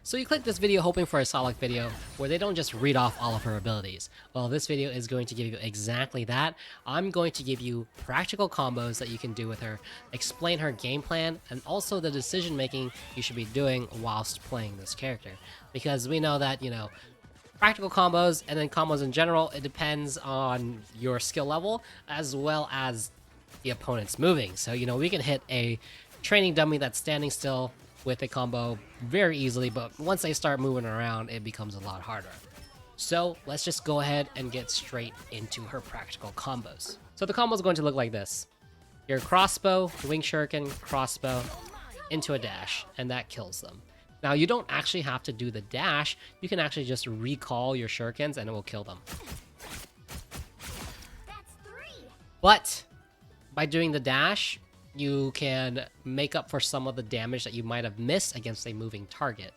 So you click this video hoping for a Psylocke video where they don't just read off all of her abilities. Well, this video is going to give you exactly that. I'm going to give you practical combos that you can do with her, explain her game plan, and also the decision making you should be doing whilst playing this character. Because we know that, practical combos and then combos in general, it depends on your skill level as well as the opponent's moving. So, we can hit a training dummy that's standing still with a combo very easily, but once they start moving around, it becomes a lot harder. So let's just go ahead and get straight into her practical combos. So the combo is going to look like this. Your crossbow, wing shuriken, crossbow, into a dash, and that kills them. Now you don't actually have to do the dash, you can actually just recall your shurikens and it will kill them. But by doing the dash, you can make up for some of the damage that you might have missed against a moving target.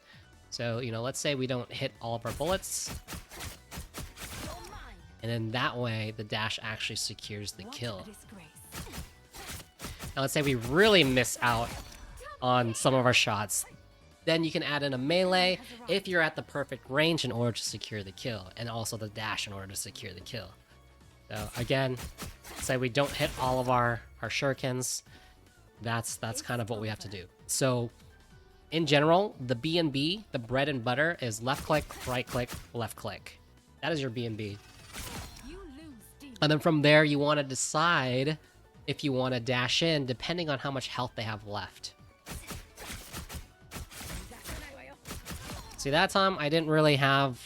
So, let's say we don't hit all of our bullets. And then that way, the dash actually secures the kill. Now, let's say we really miss out on some of our shots. Then you can add in a melee if you're at the perfect range in order to secure the kill. And also the dash in order to secure the kill. So, again, say we don't hit all of our shurikens. That's kind of what we have to do. So, in general, the B&B, the bread and butter, is left click, right click, left click. That is your B&B. And then from there, you want to decide if you want to dash in, depending on how much health they have left. See, that time, I didn't really have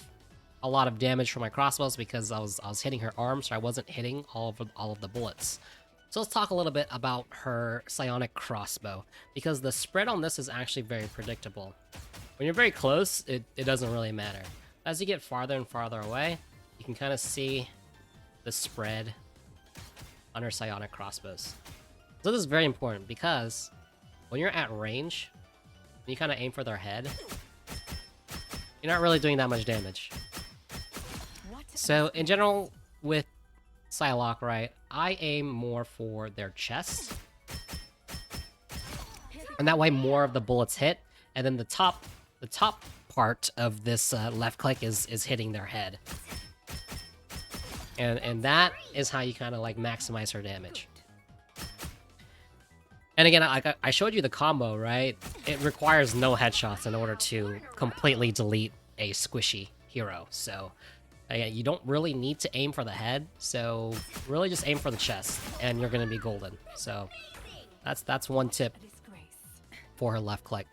a lot of damage from my crossbows because I was hitting her arm, so I wasn't hitting all of the bullets. So let's talk a little bit about her psionic crossbow, because the spread on this is actually very predictable. When you're very close, it doesn't really matter. As you get farther and farther away, you can kind of see the spread on her psionic crossbows. So this is very important because when you're at range, you kind of aim for their head, you're not really doing that much damage. So in general, with Psylocke, right, I aim more for their chest, and that way more of the bullets hit, and then the top part of this left click is hitting their head, and that is how you kind of like maximize her damage. And again, I showed you the combo, right? It requires no headshots in order to completely delete a squishy hero. So again, you don't really need to aim for the head, so really just aim for the chest, and you're gonna be golden. So that's one tip for her left click.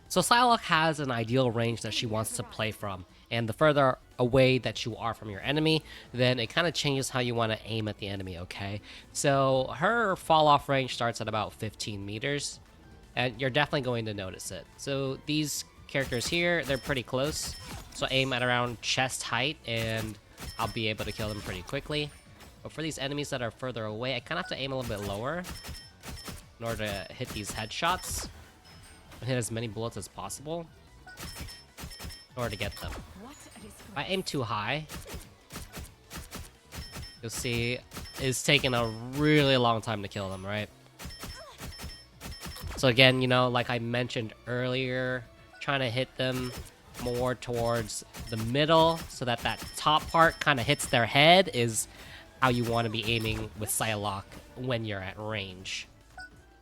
So Psylocke has an ideal range that she wants to play from, and the further away that you are from your enemy, then it kind of changes how you want to aim at the enemy, okay? So her fall off range starts at about 15 meters, and you're definitely going to notice it. So these characters here, they're pretty close, so aim at around chest height and I'll be able to kill them pretty quickly. But for these enemies that are further away, I kind of have to aim a little bit lower in order to hit these headshots and hit as many bullets as possible in order to get them. If I aim too high, you'll see it's taking a really long time to kill them, right? So again, like I mentioned earlier, trying to hit them more towards the middle so that top part kind of hits their head is how you want to be aiming with Psylocke when you're at range.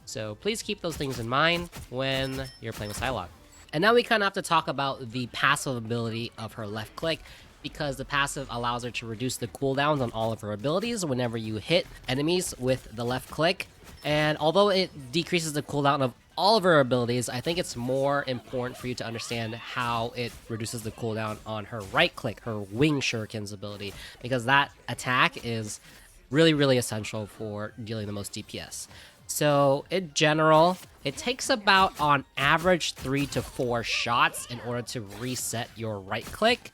So please keep those things in mind when you're playing with Psylocke. And now we kind of have to talk about the passive ability of her left click, because the passive allows her to reduce the cooldowns on all of her abilities whenever you hit enemies with the left click. And although it decreases the cooldown of all of her abilities, I think it's more important for you to understand how it reduces the cooldown on her right click, her wing shuriken's ability, because that attack is really, really essential for dealing the most DPS. So in general, it takes about on average 3 to 4 shots in order to reset your right click.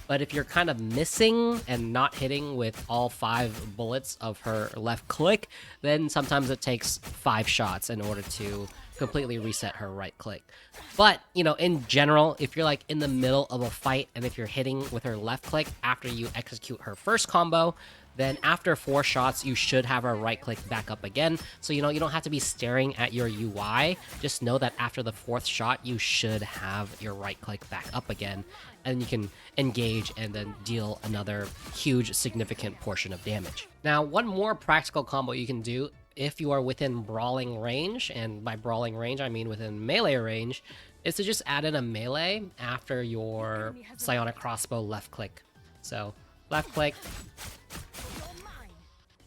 But if you're kind of missing and not hitting with all 5 bullets of her left click, then sometimes it takes 5 shots in order to completely reset her right click. But, in general, if you're like in the middle of a fight and if you're hitting with her left click after you execute her first combo, Then after 4 shots, you should have a right click back up again. So you don't have to be staring at your UI. Just know that after the 4th shot, you should have your right click back up again. And you can engage and then deal another huge significant portion of damage. Now, one more practical combo you can do if you are within brawling range, and by brawling range I mean within melee range, is to just add in a melee after your psionic crossbow left click. So left click,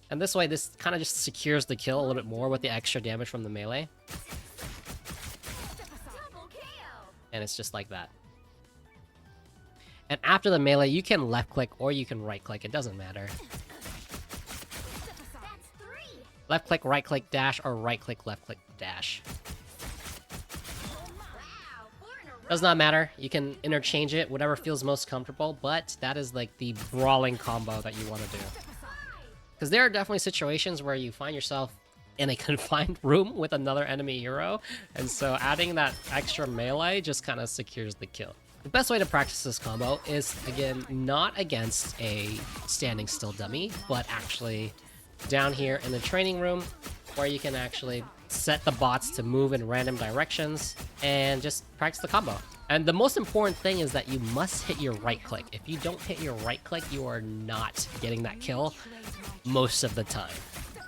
and this way this kind of just secures the kill a little bit more with the extra damage from the melee. And it's just like that. And after the melee, you can left click or you can right click, it doesn't matter. Left click, right click, dash, or right click, left click, dash. Does not matter. You can interchange it, whatever feels most comfortable, but that is like the brawling combo that you want to do. Because there are definitely situations where you find yourself in a confined room with another enemy hero, and so adding that extra melee just kind of secures the kill. The best way to practice this combo is, again, not against a standing still dummy, but actually down here in the training room, where you can actually set the bots to move in random directions and just practice the combo. And the most important thing is that you must hit your right click. If you don't hit your right click, you are not getting that kill most of the time.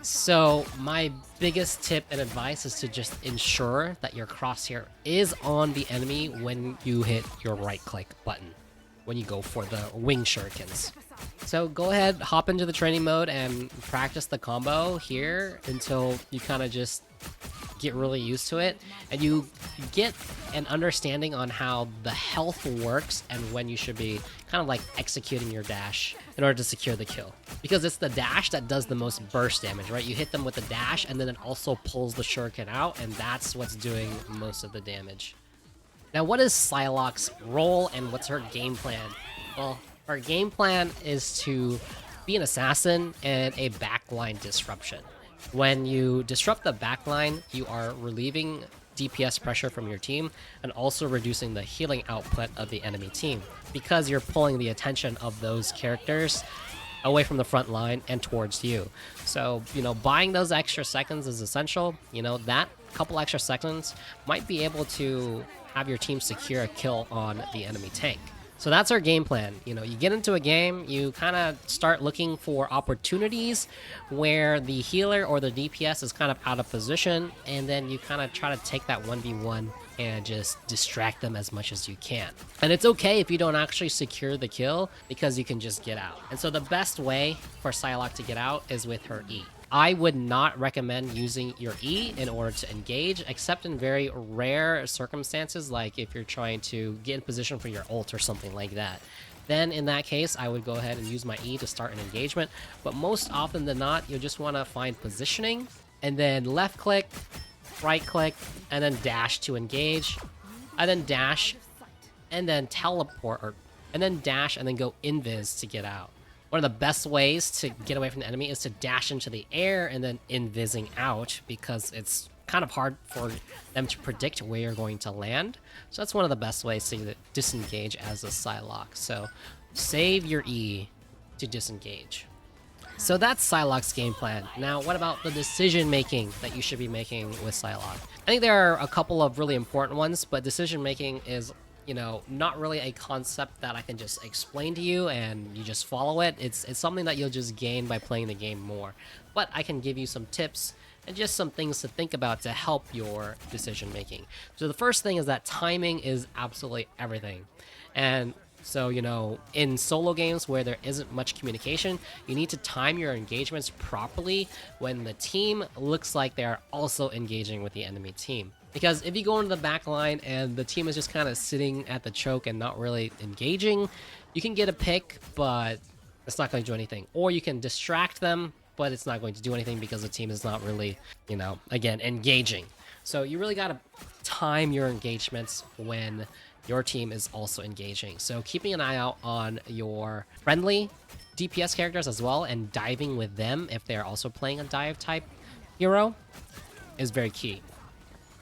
So my biggest tip and advice is to just ensure that your crosshair is on the enemy when you hit your right click button, when you go for the wing shurikens. So go ahead, hop into the training mode and practice the combo here until you kind of just get really used to it, and you get an understanding on how the health works and when you should be kind of like executing your dash in order to secure the kill. Because it's the dash that does the most burst damage, right? You hit them with the dash and then it also pulls the shuriken out, and that's what's doing most of the damage. Now, what is Psylocke's role and what's her game plan? Well, her game plan is to be an assassin and a backline disruption. When you disrupt the backline, you are relieving DPS pressure from your team and also reducing the healing output of the enemy team, because you're pulling the attention of those characters away from the front line and towards you. So, buying those extra seconds is essential. That couple extra seconds might be able to have your team secure a kill on the enemy tank. So that's our game plan. You get into a game, you kind of start looking for opportunities where the healer or the DPS is kind of out of position, and then you kind of try to take that 1v1 and just distract them as much as you can. And it's okay if you don't actually secure the kill, because you can just get out. And so the best way for Psylocke to get out is with her E. I would not recommend using your E in order to engage, except in very rare circumstances, like if you're trying to get in position for your ult or something like that. Then in that case, I would go ahead and use my E to start an engagement. But most often than not, you'll just want to find positioning, and then left click, right click, and then dash to engage, and then dash, and then teleport, and then dash, and then go invis to get out. One of the best ways to get away from the enemy is to dash into the air and then invising out, because it's kind of hard for them to predict where you're going to land. So that's one of the best ways to disengage as a Psylocke. So save your E to disengage. So that's Psylocke's game plan. Now, what about the decision making that you should be making with Psylocke? I think there are a couple of really important ones, but decision making is not really a concept that I can just explain to you and you just follow it. It's something that you'll just gain by playing the game more. But I can give you some tips and just some things to think about to help your decision making. So the first thing is that timing is absolutely everything. And so, in solo games where there isn't much communication, you need to time your engagements properly when the team looks like they're also engaging with the enemy team. Because if you go into the back line and the team is just kind of sitting at the choke and not really engaging, you can get a pick, but it's not going to do anything. Or you can distract them, but it's not going to do anything because the team is not really, again, engaging. So you really got to time your engagements when your team is also engaging. So keeping an eye out on your friendly DPS characters as well, and diving with them if they're also playing a dive type hero is very key.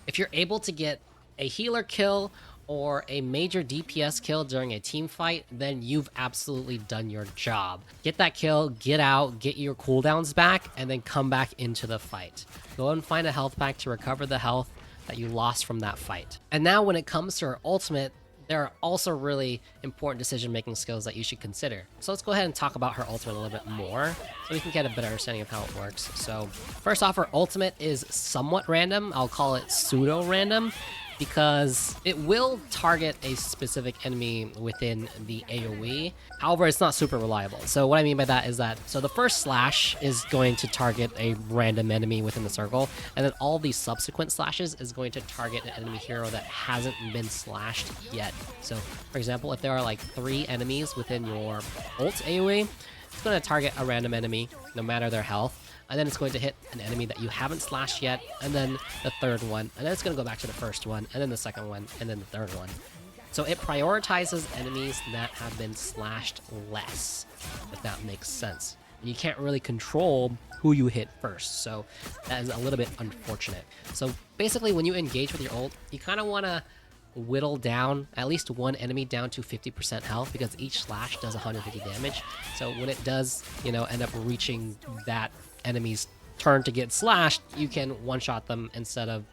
If you're able to get a healer kill or a major DPS kill during a team fight, then you've absolutely done your job. Get that kill, get out, get your cooldowns back, and then come back into the fight. Go and find a health pack to recover the health that you lost from that fight. And now when it comes to her ultimate, there are also really important decision-making skills that you should consider. So let's go ahead and talk about her ultimate a little bit more so we can get a better understanding of how it works. So first off, her ultimate is somewhat random. I'll call it pseudo-random because it will target a specific enemy within the AoE. However, it's not super reliable. So what I mean by that is that, so the first slash is going to target a random enemy within the circle, and then all these subsequent slashes is going to target an enemy hero that hasn't been slashed yet. So for example, if there are like 3 enemies within your ult AoE, it's going to target a random enemy no matter their health, and then it's going to hit an enemy that you haven't slashed yet, and then the third one, and then it's going to go back to the first one, and then the second one, and then the third one. So it prioritizes enemies that have been slashed less, if that makes sense. And you can't really control who you hit first, so that is a little bit unfortunate. So basically, when you engage with your ult, you kind of want to whittle down at least one enemy down to 50% health, because each slash does 150 damage. So when it does, you know, end up reaching that enemy's turn to get slashed, you can one-shot them instead of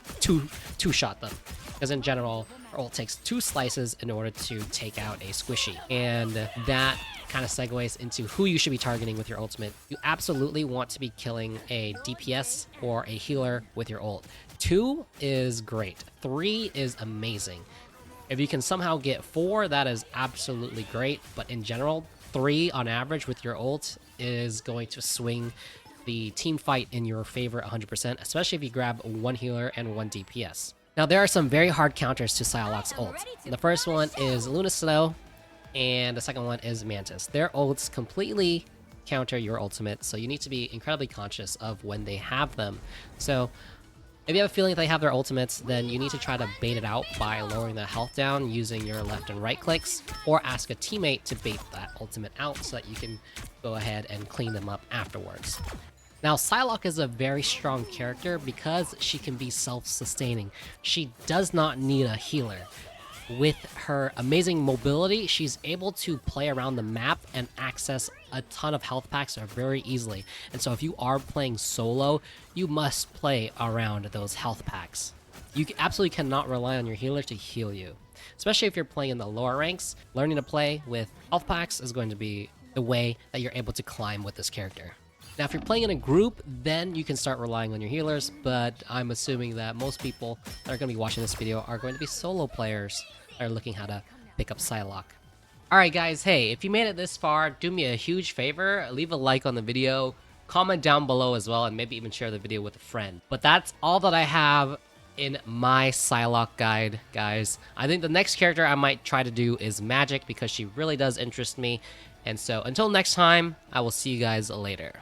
two-shot them. Because in general, our ult takes 2 slices in order to take out a squishy. And that kind of segues into who you should be targeting with your ultimate. You absolutely want to be killing a DPS or a healer with your ult. 2 is great. 3 is amazing. If you can somehow get 4, that is absolutely great. But in general, 3 on average with your ult is going to swing the team fight in your favor 100%, especially if you grab 1 healer and 1 DPS. Now, there are some very hard counters to Psylocke's ult. The first one is Luna Snow, and the second one is Mantis. Their ults completely counter your ultimate, so you need to be incredibly conscious of when they have them. So if you have a feeling that they have their ultimates, then you need to try to bait it out by lowering the health down using your left and right clicks, or ask a teammate to bait that ultimate out so that you can go ahead and clean them up afterwards. Now, Psylocke is a very strong character because she can be self-sustaining. She does not need a healer. With her amazing mobility, she's able to play around the map and access a ton of health packs very easily. And so if you are playing solo, you must play around those health packs. You absolutely cannot rely on your healer to heal you. Especially if you're playing in the lower ranks, learning to play with health packs is going to be the way that you're able to climb with this character. Now, if you're playing in a group, then you can start relying on your healers, but I'm assuming that most people that are going to be watching this video are going to be solo players that are looking how to pick up Psylocke. Alright guys, hey, if you made it this far, do me a huge favor, leave a like on the video, comment down below as well, and maybe even share the video with a friend. But that's all that I have in my Psylocke guide, guys. I think the next character I might try to do is Magic, because she really does interest me. And so until next time, I will see you guys later.